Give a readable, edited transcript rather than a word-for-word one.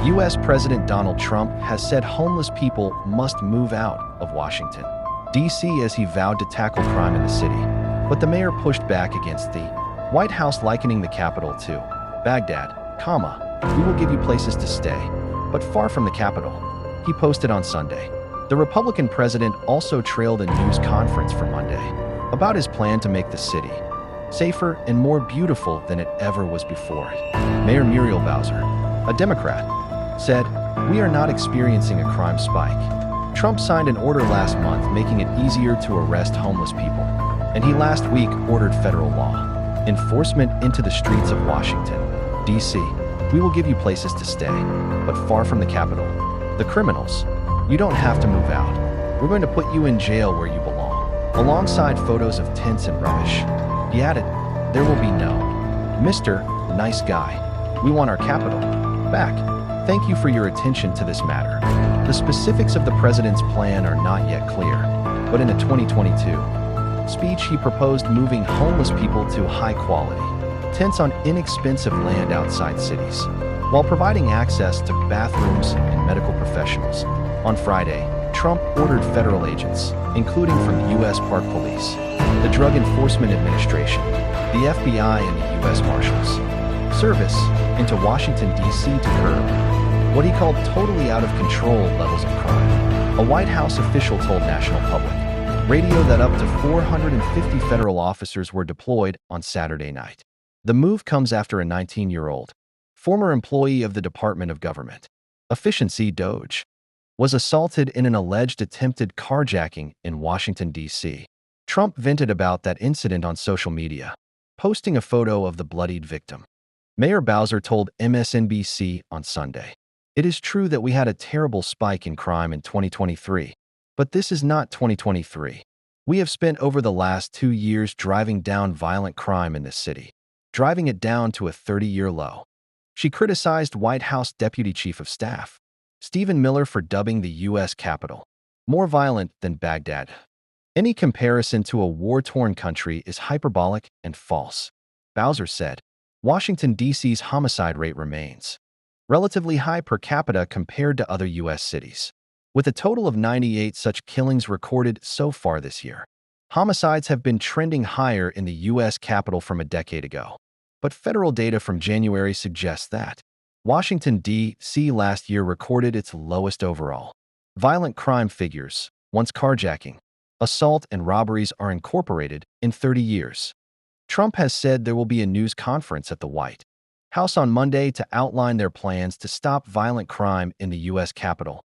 U.S. President Donald Trump has said homeless people must move out of Washington, D.C. as he vowed to tackle crime in the city. But the mayor pushed back against the White House, likening the capital to Baghdad, we will give you places to stay, but far from the capital, he posted on Sunday. The Republican president also trailed a news conference for Monday about his plan to make the city safer and more beautiful than it ever was before. Mayor Muriel Bowser, a Democrat, said, "We are not experiencing a crime spike." Trump signed an order last month making it easier to arrest homeless people, and he last week ordered federal law enforcement into the streets of Washington, D.C. "We will give you places to stay, but far from the capital. The criminals, you don't have to move out. We're going to put you in jail where you belong." Alongside photos of tents and rubbish, he added, "There will be no Mr. Nice Guy. We want our capital back. Thank you for your attention to this matter." The specifics of the president's plan are not yet clear, but in a 2022 speech he proposed moving homeless people to high-quality tents on inexpensive land outside cities, while providing access to bathrooms and medical professionals. On Friday, Trump ordered federal agents, including from the U.S. Park Police, the Drug Enforcement Administration, the FBI, and the U.S. Marshals Service, into Washington, D.C. to curb what he called totally out-of-control levels of crime. A White House official told National Public Radio that up to 450 federal officers were deployed on Saturday night. The move comes after a 19-year-old, former employee of the Department of Government Efficiency (DOGE), was assaulted in an alleged attempted carjacking in Washington, D.C. Trump vented about that incident on social media, posting a photo of the bloodied victim. Mayor Bowser told MSNBC on Sunday, "It is true that we had a terrible spike in crime in 2023, but this is not 2023. We have spent over the last 2 years driving down violent crime in this city, driving it down to a 30-year low." She criticized White House Deputy Chief of Staff Stephen Miller for dubbing the U.S. Capitol more violent than Baghdad. "Any comparison to a war-torn country is hyperbolic and false," Bowser said. Washington, D.C.'s homicide rate remains relatively high per capita compared to other U.S. cities, with a total of 98 such killings recorded so far this year. Homicides have been trending higher in the U.S. Capitol from a decade ago, but federal data from January suggests that Washington, D.C. last year recorded its lowest overall violent crime figures once carjacking, assault, and robberies are incorporated in 30 years. Trump has said there will be a news conference at the White House on Monday to outline their plans to stop violent crime in the U.S. Capitol.